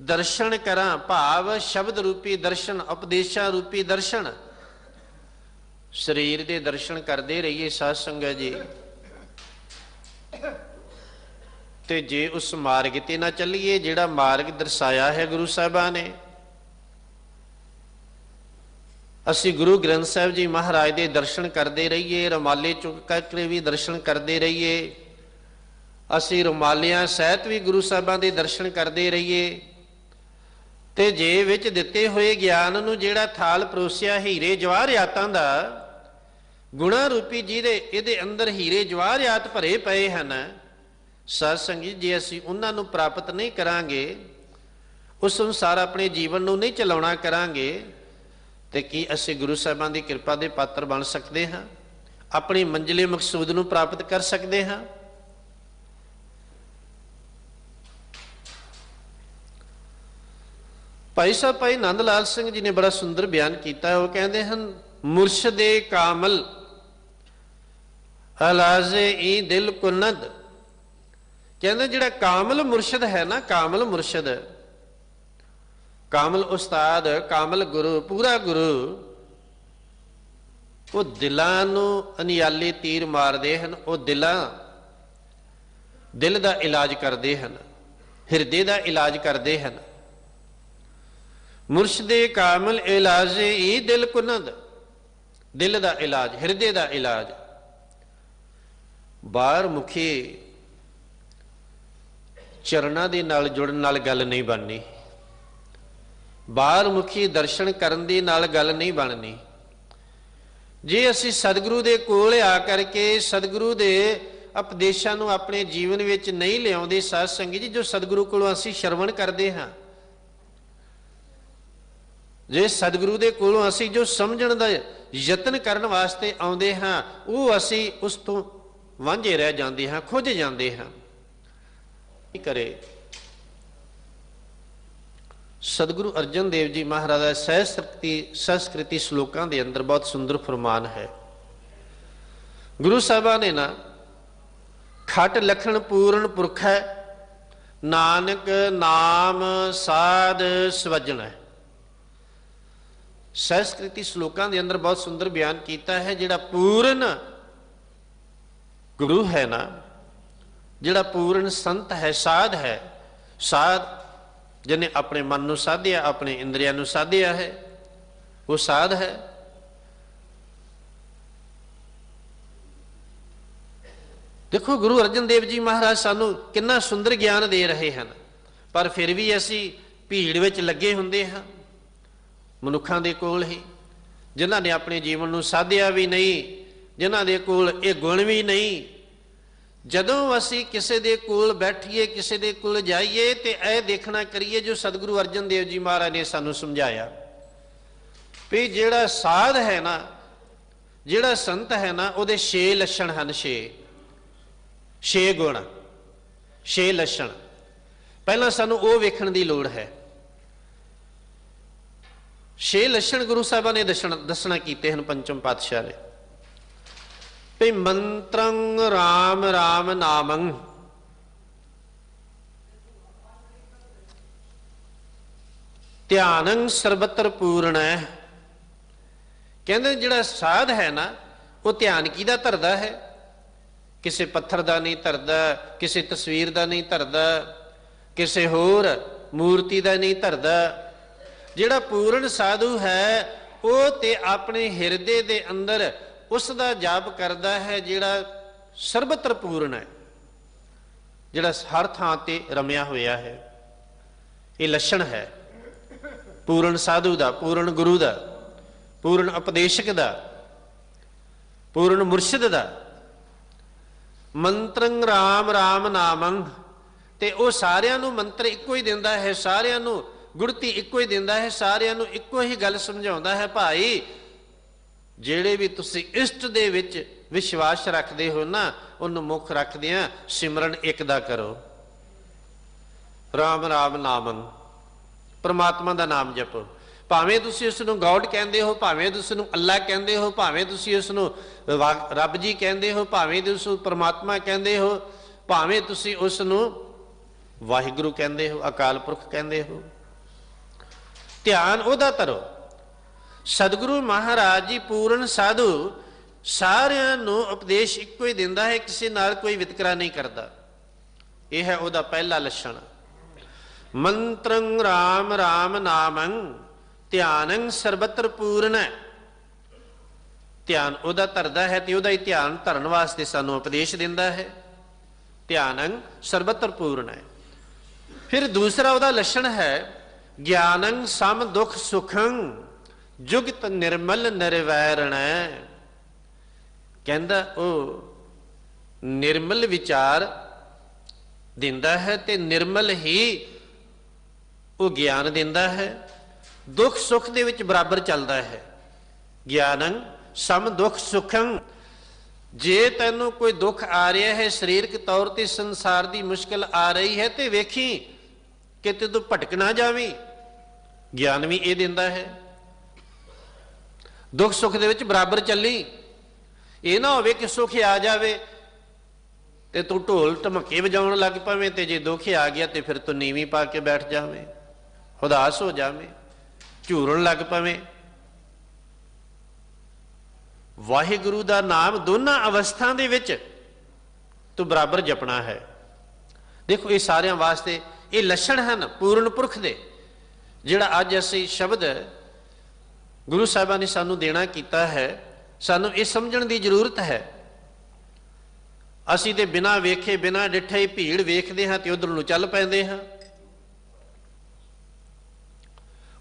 ਦਰਸ਼ਨ ਕਰਾਂ, ਭਾਵ ਸ਼ਬਦ ਰੂਪੀ ਦਰਸ਼ਨ, ਉਪਦੇਸ਼ਾਂ ਰੂਪੀ ਦਰਸ਼ਨ। ਸਰੀਰ ਦੇ ਦਰਸ਼ਨ ਕਰਦੇ ਰਹੀਏ ਸਾਧ ਸੰਗਤ ਜੀ, ਤੇ ਜੇ ਉਸ ਮਾਰਗ ਤੇ ਨਾ ਚੱਲੀਏ ਜਿਹੜਾ ਮਾਰਗ ਦਰਸਾਇਆ ਹੈ ਗੁਰੂ ਸਾਹਿਬਾਂ ਨੇ। ਅਸੀਂ ਗੁਰੂ ਗ੍ਰੰਥ ਸਾਹਿਬ ਜੀ ਮਹਾਰਾਜ ਦੇ ਦਰਸ਼ਨ ਕਰਦੇ ਰਹੀਏ, ਰੁਮਾਲੇ ਚੁੱਕ ਕਰਕੇ ਵੀ ਦਰਸ਼ਨ ਕਰਦੇ ਰਹੀਏ, ਅਸੀਂ ਰੁਮਾਲਿਆਂ ਸਹਿਤ ਵੀ ਗੁਰੂ ਸਾਹਿਬਾਂ ਦੇ ਦਰਸ਼ਨ ਕਰਦੇ ਰਹੀਏ, ਤੇ ਜੇ ਵਿੱਚ ਦਿੱਤੇ ਹੋਏ ਗਿਆਨ ਨੂੰ ਜਿਹੜਾ ਥਾਲ ਪਰੋਸਿਆ ਹੀਰੇ ਜਵਾਹਰਿਆਤਾਂ ਦਾ, ਗੁਣਾ ਰੂਪੀ ਜਿਹਦੇ ਇਹਦੇ ਅੰਦਰ ਹੀਰੇ ਜਵਾਹਰਿਆਤ ਭਰੇ ਪਏ ਹਨ, ਸਾਧ ਸੰਗਤ ਜੇ ਅਸੀਂ ਉਹਨਾਂ ਨੂੰ ਪ੍ਰਾਪਤ ਨਹੀਂ ਕਰਾਂਗੇ, ਉਸ ਅਨੁਸਾਰ ਆਪਣੇ ਜੀਵਨ ਨੂੰ ਨਹੀਂ ਚਲਾਉਣਾ ਕਰਾਂਗੇ, ਤੇ ਕੀ ਅਸੀਂ ਗੁਰੂ ਸਾਹਿਬਾਂ ਦੀ ਕਿਰਪਾ ਦੇ ਪਾਤਰ ਬਣ ਸਕਦੇ ਹਾਂ? ਆਪਣੀ ਮੰਜ਼ਿਲੇ ਮਕਸੂਦ ਨੂੰ ਪ੍ਰਾਪਤ ਕਰ ਸਕਦੇ ਹਾਂ? ਭਾਈ ਸਾਹਿਬ ਭਾਈ ਨੰਦ ਲਾਲ ਸਿੰਘ ਜੀ ਨੇ ਬੜਾ ਸੁੰਦਰ ਬਿਆਨ ਕੀਤਾ। ਉਹ ਕਹਿੰਦੇ ਹਨ, ਮੁਰਸ਼ਦੇ ਕਾਮਲ ਅਲਾਜ਼ੇ ਈ ਦਿਲ ਕੁਨਦ। ਕਹਿੰਦੇ ਜਿਹੜਾ ਕਾਮਲ ਮੁਰਸ਼ਦ ਹੈ ਨਾ, ਕਾਮਲ ਮੁਰਸ਼ਦ, ਕਾਮਲ ਉਸਤਾਦ, ਕਾਮਲ ਗੁਰੂ, ਪੂਰਾ ਗੁਰੂ, ਉਹ ਦਿਲਾਂ ਨੂੰ ਅਨਿਆਲੇ ਤੀਰ ਮਾਰਦੇ ਹਨ। ਉਹ ਦਿਲ ਦਾ ਇਲਾਜ ਕਰਦੇ ਹਨ, ਹਿਰਦੇ ਦਾ ਇਲਾਜ ਕਰਦੇ ਹਨ। ਮੁਰਸ਼ਦੇ ਕਾਮਲ ਇਲਾਜੇ ਈ ਦਿਲ ਕੁਨਦ, ਦਿਲ ਦਾ ਇਲਾਜ, ਹਿਰਦੇ ਦਾ ਇਲਾਜ। ਬਾਹਰ ਮੁਖੀ ਚਰਨਾਂ ਦੇ ਨਾਲ ਜੁੜਨ ਨਾਲ ਗੱਲ ਨਹੀਂ ਬਣਨੀ, ਬਾਹਰ ਮੁਖੀ ਦਰਸ਼ਨ ਕਰਨ ਦੇ ਨਾਲ ਗੱਲ ਨਹੀਂ ਬਣਨੀ। ਜੇ ਅਸੀਂ ਸਤਿਗੁਰੂ ਦੇ ਕੋਲ ਆ ਕਰਕੇ ਸਤਿਗੁਰੂ ਦੇ ਉਪਦੇਸ਼ਾਂ ਨੂੰ ਆਪਣੇ ਜੀਵਨ ਵਿੱਚ ਨਹੀਂ ਲਿਆਉਂਦੇ ਸਾਧ ਸੰਗਤ ਜੀ, ਜੋ ਸਤਿਗੁਰੂ ਕੋਲੋਂ ਅਸੀਂ ਸ਼ਰਵਣ ਕਰਦੇ ਹਾਂ, ਜੇ ਸਤਿਗੁਰੂ ਦੇ ਕੋਲੋਂ ਅਸੀਂ ਜੋ ਸਮਝਣ ਦਾ ਯਤਨ ਕਰਨ ਵਾਸਤੇ ਆਉਂਦੇ ਹਾਂ, ਉਹ ਅਸੀਂ ਉਸ ਤੋਂ ਵਾਂਝੇ ਰਹਿ ਜਾਂਦੇ ਹਾਂ, ਖੁੱਝ ਜਾਂਦੇ ਹਾਂ। ਕੀ ਕਰੇ? ਸਤਿਗੁਰੂ ਅਰਜਨ ਦੇਵ ਜੀ ਮਹਾਰਾਜ ਦਾ ਸੰਸਕ੍ਰਿਤੀ ਸ਼ਲੋਕਾਂ ਦੇ ਅੰਦਰ ਬਹੁਤ ਸੁੰਦਰ ਫਰਮਾਨ ਹੈ। ਗੁਰੂ ਸਾਹਿਬਾਂ ਨੇ ਨਾ, ਖਟ ਲਖਣ ਪੂਰਨ ਪੁਰਖ ਹੈ, ਨਾਨਕ ਨਾਮ ਸਾਧ ਸਵਜਣ ਹੈ। ਸੰਸਕ੍ਰਿਤੀ ਸ਼ਲੋਕਾਂ ਦੇ ਅੰਦਰ ਬਹੁਤ ਸੁੰਦਰ ਬਿਆਨ ਕੀਤਾ ਹੈ। ਜਿਹੜਾ ਪੂਰਨ ਗੁਰੂ ਹੈ ਨਾ, ਜਿਹੜਾ ਪੂਰਨ ਸੰਤ ਹੈ, ਸਾਧ ਹੈ, ਸਾਧ ਜਿਹਨੇ ਆਪਣੇ ਮਨ ਨੂੰ ਸਾਧਿਆ, ਆਪਣੇ ਇੰਦਰੀਆਂ ਨੂੰ ਸਾਧਿਆ ਹੈ, ਉਹ ਸਾਧ ਹੈ। ਦੇਖੋ ਗੁਰੂ ਅਰਜਨ ਦੇਵ ਜੀ ਮਹਾਰਾਜ ਸਾਨੂੰ ਕਿੰਨਾ ਸੁੰਦਰ ਗਿਆਨ ਦੇ ਰਹੇ ਹਨ, ਪਰ ਫਿਰ ਵੀ ਅਸੀਂ ਭੀੜ ਵਿੱਚ ਲੱਗੇ ਹੁੰਦੇ ਹਾਂ, ਮਨੁੱਖਾਂ ਦੇ ਕੋਲ ਹੀ, ਜਿਨ੍ਹਾਂ ਨੇ ਆਪਣੇ ਜੀਵਨ ਨੂੰ ਸਾਧਿਆ ਵੀ ਨਹੀਂ, ਜਿਨ੍ਹਾਂ ਦੇ ਕੋਲ ਇਹ ਗੁਣ ਵੀ ਨਹੀਂ। ਜਦੋਂ ਅਸੀਂ ਕਿਸੇ ਦੇ ਕੋਲ ਬੈਠੀਏ, ਕਿਸੇ ਦੇ ਕੋਲ ਜਾਈਏ, ਤੇ ਇਹ ਦੇਖਣਾ ਕਰੀਏ ਜੋ ਸਤਿਗੁਰੂ ਅਰਜਨ ਦੇਵ ਜੀ ਮਹਾਰਾਜ ਨੇ ਸਾਨੂੰ ਸਮਝਾਇਆ ਵੀ ਜਿਹੜਾ ਸਾਧ ਹੈ ਨਾ, ਜਿਹੜਾ ਸੰਤ ਹੈ ਨਾ, ਉਹਦੇ 6 ਲੱਛਣ ਹਨ। 6 ਗੁਣ, 6 ਲੱਛਣ। ਪਹਿਲਾਂ ਸਾਨੂੰ ਉਹ ਵੇਖਣ ਦੀ ਲੋੜ ਹੈ। 6 ਲੱਛਣ ਗੁਰੂ ਸਾਹਿਬਾਂ ਨੇ ਦੱਸਣਾ ਕੀਤੇ ਹਨ ਪੰਚਮ ਪਾਤਸ਼ਾਹ ਨੇ। ਭਈ ਮੰਤਰੰ ਰਾਮ ਰਾਮ ਨਾਮੰ, ਧਿਆਨੰ ਸਰਬਤਰ ਪੂਰਣੈ। ਕਹਿੰਦੇ ਜਿਹੜਾ ਸਾਧ ਹੈ ਨਾ, ਉਹ ਧਿਆਨ ਕਿਹਦਾ ਧਰਦਾ ਹੈ? ਕਿਸੇ ਪੱਥਰ ਦਾ ਨਹੀਂ ਧਰਦਾ, ਕਿਸੇ ਤਸਵੀਰ ਦਾ ਨਹੀਂ ਧਰਦਾ, ਕਿਸੇ ਹੋਰ ਮੂਰਤੀ ਦਾ ਨਹੀਂ ਧਰਦਾ। ਜਿਹੜਾ ਪੂਰਨ ਸਾਧੂ ਹੈ ਉਹ ਤੇ ਆਪਣੇ ਹਿਰਦੇ ਦੇ ਅੰਦਰ ਉਸ ਦਾ ਜਾਪ ਕਰਦਾ ਹੈ ਜਿਹੜਾ ਸਰਬਤਰ ਪੂਰਨ ਹੈ, ਜਿਹੜਾ ਹਰ ਥਾਂ ਤੇ ਰਮਿਆ ਹੋਇਆ ਹੈ। ਇਹ ਲੱਛਣ ਹੈ ਪੂਰਨ ਸਾਧੂ ਦਾ, ਪੂਰਨ ਗੁਰੂ ਦਾ, ਪੂਰਨ ਉਪਦੇਸ਼ਕ ਦਾ, ਪੂਰਨ ਮੁਰਸ਼ਿਦ ਦਾ। ਮੰਤਰੰ ਰਾਮ ਰਾਮ ਨਾਮੰ, ਤੇ ਉਹ ਸਾਰਿਆਂ ਨੂੰ ਮੰਤਰ ਇੱਕੋ ਹੀ ਦਿੰਦਾ ਹੈ, ਸਾਰਿਆਂ ਨੂੰ ਗੁੜਤੀ ਇੱਕੋ ਹੀ ਦਿੰਦਾ ਹੈ, ਸਾਰਿਆਂ ਨੂੰ ਇੱਕੋ ਹੀ ਗੱਲ ਸਮਝਾਉਂਦਾ ਹੈ। ਭਾਈ ਜਿਹੜੇ ਵੀ ਤੁਸੀਂ ਇਸ਼ਟ ਦੇ ਵਿੱਚ ਵਿਸ਼ਵਾਸ ਰੱਖਦੇ ਹੋ ਨਾ, ਉਹਨੂੰ ਮੁੱਖ ਰੱਖਦਿਆਂ ਸਿਮਰਨ ਇੱਕ ਦਾ ਕਰੋ, ਰਾਮ ਰਾਮ ਨਾਮੰ, ਪਰਮਾਤਮਾ ਦਾ ਨਾਮ ਜਪੋ। ਭਾਵੇਂ ਤੁਸੀਂ ਉਸ ਨੂੰ ਗੋਡ ਕਹਿੰਦੇ ਹੋ, ਭਾਵੇਂ ਤੁਸੀਂ ਨੂੰ ਅੱਲਾ ਕਹਿੰਦੇ ਹੋ, ਭਾਵੇਂ ਤੁਸੀਂ ਉਸ ਨੂੰ ਰੱਬ ਜੀ ਕਹਿੰਦੇ ਹੋ, ਭਾਵੇਂ ਤੁਸੀਂ ਉਸ ਨੂੰ ਪਰਮਾਤਮਾ ਕਹਿੰਦੇ ਹੋ, ਭਾਵੇਂ ਤੁਸੀਂ ਉਸ ਨੂੰ ਵਾਹਿਗੁਰੂ ਕਹਿੰਦੇ ਹੋ, ਅਕਾਲ ਪੁਰਖ ਕਹਿੰਦੇ ਹੋ, ਧਿਆਨ ਉਹਦਾ ਧਰੋ। ਸਤਿਗੁਰੂ ਮਹਾਰਾਜ ਜੀ ਪੂਰਨ ਸਾਧੂ ਸਾਰਿਆਂ ਨੂੰ ਉਪਦੇਸ਼ ਇੱਕੋ ਹੀ ਦਿੰਦਾ ਹੈ, ਕਿਸੇ ਨਾਲ ਕੋਈ ਵਿਤਕਰਾ ਨਹੀਂ ਕਰਦਾ। ਇਹ ਹੈ ਉਹਦਾ ਪਹਿਲਾ ਲੱਛਣ। ਮੰਤਰੰ ਰਾਮ ਰਾਮ ਨਾਮੰ, ਧਿਆਨੰ ਸਰਬਤਰ ਪੂਰਨ। ਧਿਆਨ ਉਹਦਾ ਧਰਦਾ ਹੈ ਤੇ ਉਹਦਾ ਹੀ ਧਿਆਨ ਧਰਨ ਵਾਸਤੇ ਸਾਨੂੰ ਉਪਦੇਸ਼ ਦਿੰਦਾ ਹੈ। ਧਿਆਨੰ ਸਰਬਤਰ ਪੂਰਨ ਹੈ। ਫਿਰ ਦੂਸਰਾ ਉਹਦਾ ਲੱਛਣ ਹੈ ਗਿਆਨੰ ਸਮ ਦੁਖ ਸੁਖੰ, ਜੁਗਤ ਨਿਰਮਲ ਨਿਰਵੈਰਣੈ। ਕਹਿੰਦਾ ਉਹ ਨਿਰਮਲ ਵਿਚਾਰ ਦਿੰਦਾ ਹੈ ਤੇ ਨਿਰਮਲ ਹੀ ਉਹ ਗਿਆਨ ਦਿੰਦਾ ਹੈ, ਦੁੱਖ ਸੁੱਖ ਦੇ ਵਿੱਚ ਬਰਾਬਰ ਚੱਲਦਾ ਹੈ। ਗਿਆਨੰ ਸਮ ਦੁੱਖ ਸੁਖੰ, ਜੇ ਤੈਨੂੰ ਕੋਈ ਦੁੱਖ ਆ ਰਿਹਾ ਹੈ, ਸਰੀਰਕ ਤੌਰ ਤੇ ਸੰਸਾਰ ਦੀ ਮੁਸ਼ਕਲ ਆ ਰਹੀ ਹੈ, ਤੇ ਵੇਖੀ ਕਿਤੇ ਤੂੰ ਭਟਕ ਨਾ ਜਾਵੀਂ, ਗਿਆਨ ਵੀ ਇਹ ਦਿੰਦਾ ਹੈ। ਦੁੱਖ ਸੁੱਖ ਦੇ ਵਿੱਚ ਬਰਾਬਰ ਚੱਲੀ, ਇਹ ਨਾ ਹੋਵੇ ਕਿ ਸੁੱਖ ਆ ਜਾਵੇ ਤੇ ਤੂੰ ਢੋਲ ਢਮੱਕੇ ਵਜਾਉਣ ਲੱਗ ਪਵੇਂ, ਤੇ ਜੇ ਦੁੱਖ ਆ ਗਿਆ ਤੇ ਫਿਰ ਤੂੰ ਨੀਵੀਂ ਪਾ ਕੇ ਬੈਠ ਜਾਵੇਂ, ਉਦਾਸ ਹੋ ਜਾਵੇਂ, ਝੂਰਨ ਲੱਗ ਪਵੇਂ। ਵਾਹਿਗੁਰੂ ਦਾ ਨਾਮ ਦੋਨਾਂ ਅਵਸਥਾ ਦੇ ਵਿੱਚ ਤੂੰ ਬਰਾਬਰ ਜਪਣਾ ਹੈ। ਦੇਖੋ ਇਹ ਸਾਰਿਆਂ ਵਾਸਤੇ ਇਹ ਲੱਛਣ ਹਨ ਪੂਰਨ ਪੁਰਖ ਦੇ। ਜਿਹੜਾ ਅੱਜ ਅਸੀਂ ਸ਼ਬਦ ਗੁਰੂ ਸਾਹਿਬਾਂ ਨੇ ਸਾਨੂੰ ਦੇਣਾ ਕੀਤਾ ਹੈ, ਸਾਨੂੰ ਇਹ ਸਮਝਣ ਦੀ ਜ਼ਰੂਰਤ ਹੈ। ਅਸੀਂ ਤੇ ਬਿਨਾਂ ਵੇਖੇ ਬਿਨਾਂ ਡਿੱਠੇ ਹੀ ਭੀੜ ਵੇਖਦੇ ਹਾਂ ਤੇ ਉਧਰ ਨੂੰ ਚੱਲ ਪੈਂਦੇ ਹਾਂ।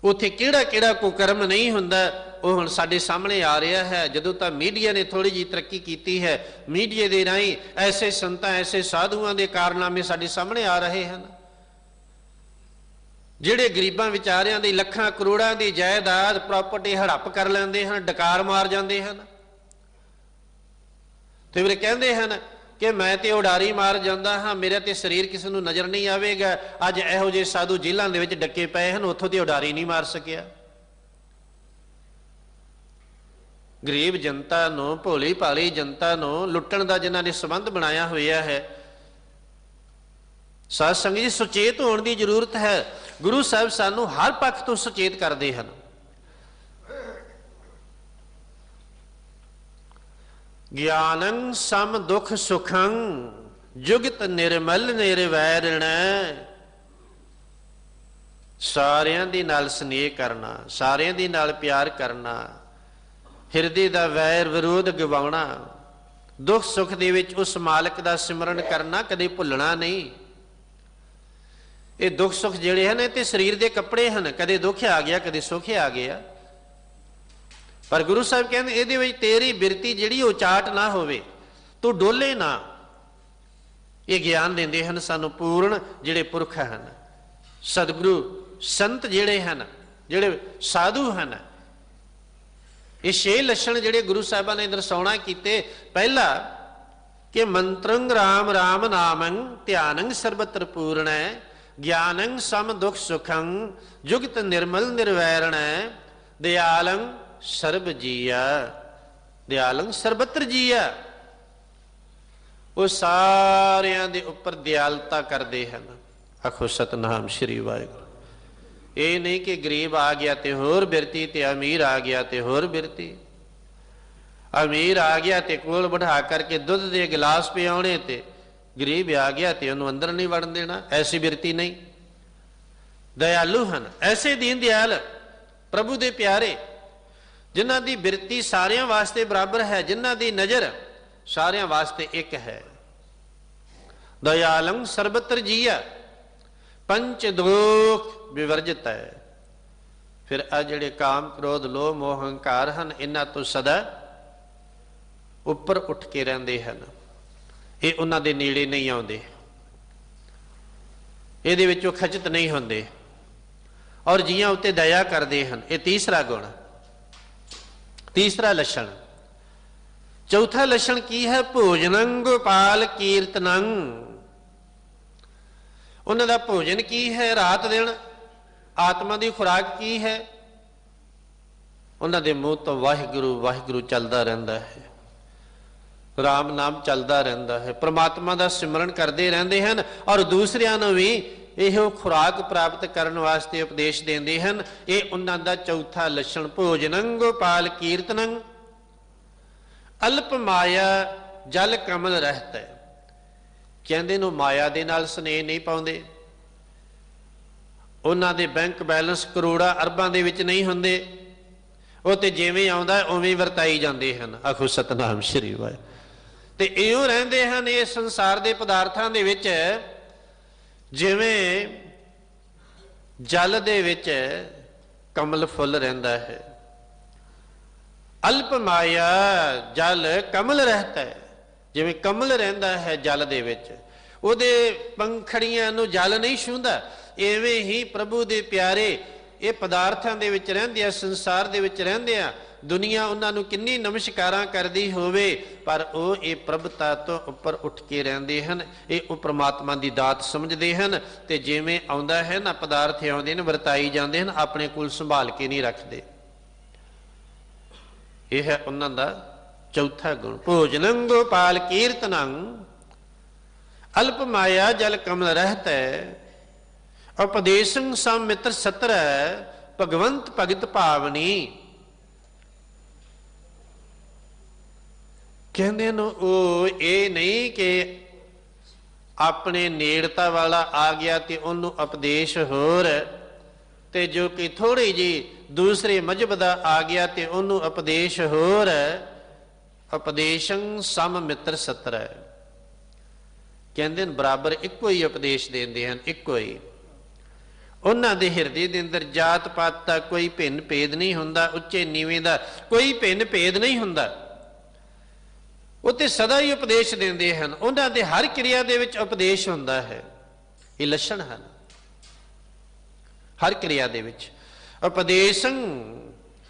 ਉੱਥੇ ਕਿਹੜਾ ਕਿਹੜਾ ਕੁਕਰਮ ਨਹੀਂ ਹੁੰਦਾ ਉਹ ਹੁਣ ਸਾਡੇ ਸਾਹਮਣੇ ਆ ਰਿਹਾ ਹੈ। ਜਦੋਂ ਤਾਂ ਮੀਡੀਆ ਨੇ ਥੋੜੀ ਜਿਹੀ ਤਰੱਕੀ ਕੀਤੀ ਹੈ, ਮੀਡੀਆ ਦੇ ਰਾਹੀਂ ਐਸੇ ਸੰਤਾਂ ਐਸੇ ਸਾਧੂਆਂ ਦੇ ਕਾਰਨਾਮੇ ਸਾਡੇ ਸਾਹਮਣੇ ਆ ਰਹੇ ਹਨ, ਜਿਹੜੇ ਗਰੀਬਾਂ ਵਿਚਾਰਿਆਂ ਦੀ ਲੱਖਾਂ ਕਰੋੜਾਂ ਦੀ ਜਾਇਦਾਦ ਪ੍ਰਾਪਰਟੀ ਹੜੱਪ ਕਰ ਲੈਂਦੇ ਹਨ, ਡਕਾਰ ਮਾਰ ਜਾਂਦੇ ਹਨ। ਤੇ ਫਿਰ ਕਹਿੰਦੇ ਹਨ ਕਿ ਮੈਂ ਤੇ ਉਡਾਰੀ ਮਾਰ ਜਾਂਦਾ ਹਾਂ, ਮੇਰਾ ਤੇ ਸਰੀਰ ਕਿਸੇ ਨੂੰ ਨਜ਼ਰ ਨਹੀਂ ਆਵੇਗਾ। ਅੱਜ ਇਹੋ ਜਿਹੇ ਸਾਧੂ ਜੇਲ੍ਹਾਂ ਦੇ ਵਿੱਚ ਡੱਕੇ ਪਏ ਹਨ, ਉੱਥੋਂ ਤੇ ਉਡਾਰੀ ਨਹੀਂ ਮਾਰ ਸਕਿਆ। ਗਰੀਬ ਜਨਤਾ ਨੂੰ, ਭੋਲੀ ਭਾਲੀ ਜਨਤਾ ਨੂੰ ਲੁੱਟਣ ਦਾ ਜਿਨ੍ਹਾਂ ਨੇ ਸੰਬੰਧ ਬਣਾਇਆ ਹੋਇਆ ਹੈ। ਸਾਧ ਸੰਗਤ ਜੀ ਸੁਚੇਤ ਹੋਣ ਦੀ ਜ਼ਰੂਰਤ ਹੈ। ਗੁਰੂ ਸਾਹਿਬ ਸਾਨੂੰ ਹਰ ਪੱਖ ਤੋਂ ਸੁਚੇਤ ਕਰਦੇ ਹਨ। ਗਿਆਨੰ ਸਮ ਦੁਖ ਸੁਖੰ, ਜੁਗਤ ਨਿਰਮਲ ਨਿਰਵੈਰਣੈ। ਸਾਰਿਆਂ ਦੇ ਨਾਲ ਸਨੇਹ ਕਰਨਾ, ਸਾਰਿਆਂ ਦੇ ਨਾਲ ਪਿਆਰ ਕਰਨਾ, ਹਿਰਦੇ ਦਾ ਵੈਰ ਵਿਰੋਧ ਗਵਾਉਣਾ, ਦੁੱਖ ਸੁੱਖ ਦੇ ਵਿੱਚ ਉਸ ਮਾਲਕ ਦਾ ਸਿਮਰਨ ਕਰਨਾ, ਕਦੇ ਭੁੱਲਣਾ ਨਹੀਂ। ਇਹ ਦੁੱਖ ਸੁੱਖ ਜਿਹੜੇ ਹਨ ਇਹ ਤੇ ਸਰੀਰ ਦੇ ਕੱਪੜੇ ਹਨ, ਕਦੇ ਦੁੱਖ ਆ ਗਿਆ ਕਦੇ ਸੁੱਖ ਆ ਗਿਆ। ਪਰ ਗੁਰੂ ਸਾਹਿਬ ਕਹਿੰਦੇ ਇਹਦੇ ਵਿੱਚ ਤੇਰੀ ਬਿਰਤੀ ਜਿਹੜੀ ਉਹ ਚਾਟ ਨਾ ਹੋਵੇ, ਤੂੰ ਡੋਲੇ ਨਾ। ਇਹ ਗਿਆਨ ਦਿੰਦੇ ਹਨ ਸਾਨੂੰ ਪੂਰਨ ਜਿਹੜੇ ਪੁਰਖ ਹਨ, ਸਤਿਗੁਰੂ ਸੰਤ ਜਿਹੜੇ ਹਨ, ਜਿਹੜੇ ਸਾਧੂ ਹਨ। ਇਹ 6 ਲੱਛਣ ਜਿਹੜੇ ਗੁਰੂ ਸਾਹਿਬਾਂ ਨੇ ਦਰਸਾਉਣਾ ਕੀਤੇ। ਪਹਿਲਾ ਕਿ ਮੰਤਰੰ ਰਾਮ ਰਾਮ ਨਾਮੰ, ਧਿਆਨੰ ਸਰਬਤਰ ਪੂਰਣੈ, ਗਿਆਨੰ ਸਮ ਦੁਖ ਸੁਖੰ, ਜੁਗਤ ਨਿਰਮਲ ਨਿਰਵੈਰਣੈ, ਦਿਆਲੰ ਸਰਬ ਜੀਆ। ਦਿਆਲੰ ਸਰਬਤਰ ਜੀਆ, ਉਹ ਸਾਰਿਆਂ ਦੇ ਉੱਪਰ ਦਿਆਲਤਾ ਕਰਦੇ ਹਨ। ਆਖੋ ਸਤਨਾਮ ਸ਼੍ਰੀ ਵਾਹਿਗੁਰੂ। ਇਹ ਨਹੀਂ ਕਿ ਗਰੀਬ ਆ ਗਿਆ ਤੇ ਹੋਰ ਬਿਰਤੀ, ਤੇ ਅਮੀਰ ਆ ਗਿਆ ਤੇ ਹੋਰ ਬਿਰਤੀ। ਅਮੀਰ ਆ ਗਿਆ ਤੇ ਕੋਲ ਬਿਠਾ ਕਰਕੇ ਦੁੱਧ ਦੇ ਗਿਲਾਸ ਪਿਆਉਣੇ, ਤੇ ਗਰੀਬ ਆ ਗਿਆ ਤੇ ਉਹਨੂੰ ਅੰਦਰ ਨਹੀਂ ਵੜਨ ਦੇਣਾ। ਐਸੀ ਬਿਰਤੀ ਨਹੀਂ। ਦਇਆਲੂ ਹਨ, ਐਸੇ ਦੀਨ ਦਿਆਲ ਪ੍ਰਭੂ ਦੇ ਪਿਆਰੇ, ਜਿਨ੍ਹਾਂ ਦੀ ਬਿਰਤੀ ਸਾਰਿਆਂ ਵਾਸਤੇ ਬਰਾਬਰ ਹੈ, ਜਿਨ੍ਹਾਂ ਦੀ ਨਜ਼ਰ ਸਾਰਿਆਂ ਵਾਸਤੇ ਇੱਕ ਹੈ। ਦਇਆਲੰ ਸਰਬਤਰ ਜੀਆ ਪੰਚ ਦੋਖ ਵਿਵਰਜਿਤ ਹੈ। ਫਿਰ ਆ ਜਿਹੜੇ ਕਾਮ, ਕ੍ਰੋਧ, ਲੋਭ, ਮੋਹ, ਹੰਕਾਰ ਹਨ, ਇਹਨਾਂ ਤੋਂ ਸਦਾ ਉੱਪਰ ਉੱਠ ਕੇ ਰਹਿੰਦੇ ਹਨ। ਇਹ ਉਹਨਾਂ ਦੇ ਨੇੜੇ ਨਹੀਂ ਆਉਂਦੇ, ਇਹਦੇ ਵਿੱਚੋਂ ਖਚਿਤ ਨਹੀਂ ਹੁੰਦੇ, ਔਰ ਜੀਆਂ ਉੱਤੇ ਦਇਆ ਕਰਦੇ ਹਨ। ਇਹ ਤੀਸਰਾ ਗੁਣ, ਤੀਸਰਾ ਲੱਛਣ। ਚੌਥਾ ਲੱਛਣ ਕੀ ਹੈ? ਭੋਜਨੰ ਗੋਪਾਲ ਕੀਰਤਨੰ। ਉਹਨਾਂ ਦਾ ਭੋਜਨ ਕੀ ਹੈ? ਰਾਤ ਦਿਨ ਆਤਮਾ ਦੀ ਖੁਰਾਕ ਕੀ ਹੈ? ਉਹਨਾਂ ਦੇ ਮੂੰਹ ਤੋਂ ਵਾਹਿਗੁਰੂ ਵਾਹਿਗੁਰੂ ਚੱਲਦਾ ਰਹਿੰਦਾ ਹੈ, ਰਾਮ ਨਾਮ ਚੱਲਦਾ ਰਹਿੰਦਾ ਹੈ, ਪ੍ਰਮਾਤਮਾ ਦਾ ਸਿਮਰਨ ਕਰਦੇ ਰਹਿੰਦੇ ਹਨ, ਔਰ ਦੂਸਰਿਆਂ ਨੂੰ ਵੀ ਇਹੋ ਖੁਰਾਕ ਪ੍ਰਾਪਤ ਕਰਨ ਵਾਸਤੇ ਉਪਦੇਸ਼ ਦਿੰਦੇ ਹਨ। ਇਹ ਉਹਨਾਂ ਦਾ ਚੌਥਾ ਲੱਛਣ। ਭੋਜਨੰ ਗੋਪਾਲ ਕੀਰਤਨੰ। ਅਲਪ ਮਾਇਆ ਜਲ ਕਮਲ ਰਹਿਤ ਹੈ। ਕਹਿੰਦੇ ਨੂੰ ਮਾਇਆ ਦੇ ਨਾਲ ਸਨੇਹ ਨਹੀਂ ਪਾਉਂਦੇ। ਉਹਨਾਂ ਦੇ ਬੈਂਕ ਬੈਲੈਂਸ ਕਰੋੜਾਂ ਅਰਬਾਂ ਦੇ ਵਿੱਚ ਨਹੀਂ ਹੁੰਦੇ। ਉਹ ਤੇ ਜਿਵੇਂ ਆਉਂਦਾ ਉਵੇਂ ਵਰਤਾਈ ਜਾਂਦੇ ਹਨ। ਆਖੋ ਸਤਨਾਮ ਸ਼੍ਰੀ ਵਾਹਿਗੁਰੂ। ਤੇ ਇਉਂ ਰਹਿੰਦੇ ਹਨ ਇਸ ਸੰਸਾਰ ਦੇ ਪਦਾਰਥਾਂ ਦੇ ਵਿੱਚ, ਜਿਵੇਂ ਜਲ ਦੇ ਵਿੱਚ ਕਮਲ ਫੁੱਲ ਰਹਿੰਦਾ ਹੈ। ਅਲਪ ਮਾਇਆ ਜਲ ਕਮਲ ਰਹਿਤਾ ਹੈ। ਜਿਵੇਂ ਕਮਲ ਰਹਿੰਦਾ ਹੈ ਜਲ ਦੇ ਵਿੱਚ, ਉਹਦੇ ਪੰਖੜੀਆਂ ਨੂੰ ਜਲ ਨਹੀਂ ਛੂੰਹਦਾ, ਇਵੇਂ ਹੀ ਪ੍ਰਭੂ ਦੇ ਪਿਆਰੇ ਇਹ ਪਦਾਰਥਾਂ ਦੇ ਵਿੱਚ ਰਹਿੰਦੇ ਆ, ਸੰਸਾਰ ਦੇ ਵਿੱਚ ਰਹਿੰਦੇ ਆ। ਦੁਨੀਆ ਉਹਨਾਂ ਨੂੰ ਕਿੰਨੀ ਨਮਸਕਾਰਾਂ ਕਰਦੀ ਹੋਵੇ, ਪਰ ਉਹ ਇਹ ਪ੍ਰਭਤਾ ਤੋਂ ਉੱਪਰ ਉੱਠ ਕੇ ਰਹਿੰਦੇ ਹਨ। ਇਹ ਉਹ ਪ੍ਰਮਾਤਮਾ ਦੀ ਦਾਤ ਸਮਝਦੇ ਹਨ, ਤੇ ਜਿਵੇਂ ਆਉਂਦਾ ਹੈ ਨਾ ਪਦਾਰਥ ਆਉਂਦੇ ਨੇ ਵਰਤਾਈ ਜਾਂਦੇ ਹਨ, ਆਪਣੇ ਕੋਲ ਸੰਭਾਲ ਕੇ ਨਹੀਂ ਰੱਖਦੇ। ਇਹ ਹੈ ਉਹਨਾਂ ਦਾ ਚੌਥਾ ਗੁਣ। ਭੋਜਨੰ ਗੋਪਾਲ ਕੀਰਤਨੰ ਅਲਪ ਮਾਇਆ ਜਲ ਕਮਲ ਰਹਿਤ ਹੈ। ਉਪਦੇਸ਼ੰ ਸਮ ਮਿੱਤਰ ਸਤਰ ਭਗਵੰਤ ਭਗਤ ਭਾਵਨੀ। ਕਹਿੰਦੇ ਨੂੰ ਉਹ ਇਹ ਨਹੀਂ ਕਿ ਆਪਣੇ ਨੇੜਤਾ ਵਾਲਾ ਆ ਗਿਆ ਤੇ ਉਹਨੂੰ ਉਪਦੇਸ਼ ਹੋਰ, ਤੇ ਜੋ ਕਿ ਥੋੜੀ ਜੀ ਦੂਸਰੇ ਮਜ਼ਹਬ ਦਾ ਆ ਗਿਆ ਤੇ ਉਹਨੂੰ ਉਪਦੇਸ਼ ਹੋਰ। ਉਪਦੇਸ਼ੰ ਸਮ ਮਿੱਤਰ ਸਤਰ ਹੈ। ਕਹਿੰਦੇ ਨੇ ਬਰਾਬਰ ਇੱਕੋ ਹੀ ਉਪਦੇਸ਼ ਦਿੰਦੇ ਹਨ, ਇੱਕੋ ਹੀ। ਉਹਨਾਂ ਦੇ ਹਿਰਦੇ ਦੇ ਅੰਦਰ ਜਾਤ ਪਾਤ ਦਾ ਕੋਈ ਭਿੰਨ ਭੇਦ ਨਹੀਂ ਹੁੰਦਾ, ਉੱਚੇ ਨੀਵੇਂ ਦਾ ਕੋਈ ਭਿੰਨ ਭੇਦ ਨਹੀਂ ਹੁੰਦਾ। ਉਹ ਤੇ ਸਦਾ ਹੀ ਉਪਦੇਸ਼ ਦਿੰਦੇ ਹਨ। ਉਹਨਾਂ ਦੇ ਹਰ ਕਿਰਿਆ ਦੇ ਵਿੱਚ ਉਪਦੇਸ਼ ਹੁੰਦਾ ਹੈ। ਇਹ ਲੱਛਣ ਹਨ ਹਰ ਕਿਰਿਆ ਦੇ ਵਿੱਚ। ਉਪਦੇਸ਼ੰ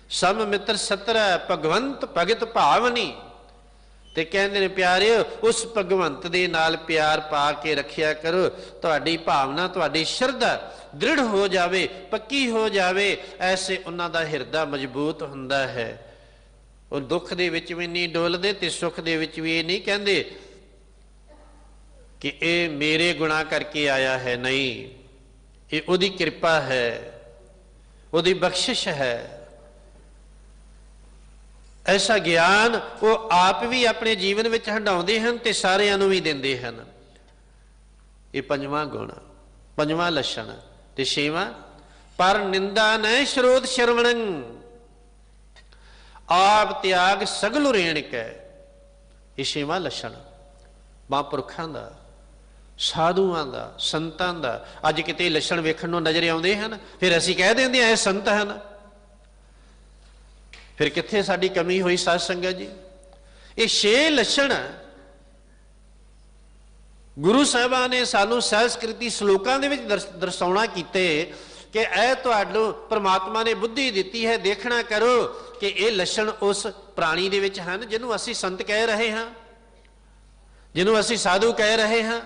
ਸਮ ਮਿੱਤਰ ਸਤਰ ਭਗਵੰਤ ਭਗਤ ਭਾਵਨੀ। ਤੇ ਕਹਿੰਦੇ ਨੇ ਪਿਆਰਿਓ, ਉਸ ਭਗਵੰਤ ਦੇ ਨਾਲ ਪਿਆਰ ਪਾ ਕੇ ਰੱਖਿਆ ਕਰੋ। ਤੁਹਾਡੀ ਭਾਵਨਾ, ਤੁਹਾਡੀ ਸ਼ਰਧਾ ਦ੍ਰਿੜ ਹੋ ਜਾਵੇ, ਪੱਕੀ ਹੋ ਜਾਵੇ। ਐਸੇ ਉਹਨਾਂ ਦਾ ਹਿਰਦਾ ਮਜ਼ਬੂਤ ਹੁੰਦਾ ਹੈ। ਉਹ ਦੁੱਖ ਦੇ ਵਿੱਚ ਵੀ ਨਹੀਂ ਡੋਲਦੇ ਤੇ ਸੁੱਖ ਦੇ ਵਿੱਚ ਵੀ ਇਹ ਨਹੀਂ ਕਹਿੰਦੇ ਕਿ ਇਹ ਮੇਰੇ ਗੁਨਾਹ ਕਰਕੇ ਆਇਆ ਹੈ। ਨਹੀਂ, ਇਹ ਉਹਦੀ ਕਿਰਪਾ ਹੈ, ਉਹਦੀ ਬਖਸ਼ਿਸ਼ ਹੈ। ਐਸਾ ਗਿਆਨ ਉਹ ਆਪ ਵੀ ਆਪਣੇ ਜੀਵਨ ਵਿੱਚ ਹੰਡਾਉਂਦੇ ਹਨ ਤੇ ਸਾਰਿਆਂ ਨੂੰ ਵੀ ਦਿੰਦੇ ਹਨ। ਇਹ ਪੰਜਵਾਂ ਗੁਣ, ਪੰਜਵਾਂ ਲੱਛਣ। ਤੇ ਛੇਵਾਂ, ਪਰ ਨਿੰਦਾ ਨੈ ਸ਼ਰੋਤ ਸ਼ਰਵਣੰ ਆਪ ਤਿਆਗ ਸਗਲ ਰੇਣਕ ਹੈ। ਇਹ ਛੇਵਾਂ ਲੱਛਣ ਮਹਾਂਪੁਰਖਾਂ ਦਾ, ਸਾਧੂਆਂ ਦਾ, ਸੰਤਾਂ ਦਾ। ਅੱਜ ਕਿਤੇ ਲੱਛਣ ਵੇਖਣ ਨੂੰ ਨਜ਼ਰ ਆਉਂਦੇ ਹਨ, ਫਿਰ ਅਸੀਂ ਕਹਿ ਦਿੰਦੇ ਹਾਂ ਇਹ ਸੰਤ ਹਨ। ਫਿਰ ਕਿੱਥੇ ਸਾਡੀ ਕਮੀ ਹੋਈ ਸਾਧ ਸੰਗਤ ਜੀ? ਇਹ 6 ਲੱਛਣ ਗੁਰੂ ਸਾਹਿਬਾਨ ਨੇ ਸਾਨੂੰ ਸੰਸਕ੍ਰਿਤੀ ਸ਼ਲੋਕਾਂ ਦੇ ਵਿੱਚ ਦਰਸਾਉਣਾ ਕੀਤੇ ਕਿ ਇਹ ਤੁਹਾਨੂੰ ਪ੍ਰਮਾਤਮਾ ਨੇ ਬੁੱਧੀ ਦਿੱਤੀ ਹੈ। ਦੇਖਣਾ ਕਰੋ ਕਿ ਇਹ ਲੱਛਣ ਉਸ ਪ੍ਰਾਣੀ ਦੇ ਵਿੱਚ ਹਨ ਜਿਹਨੂੰ ਅਸੀਂ ਸੰਤ ਕਹਿ ਰਹੇ ਹਾਂ, ਜਿਹਨੂੰ ਅਸੀਂ ਸਾਧੂ ਕਹਿ ਰਹੇ ਹਾਂ।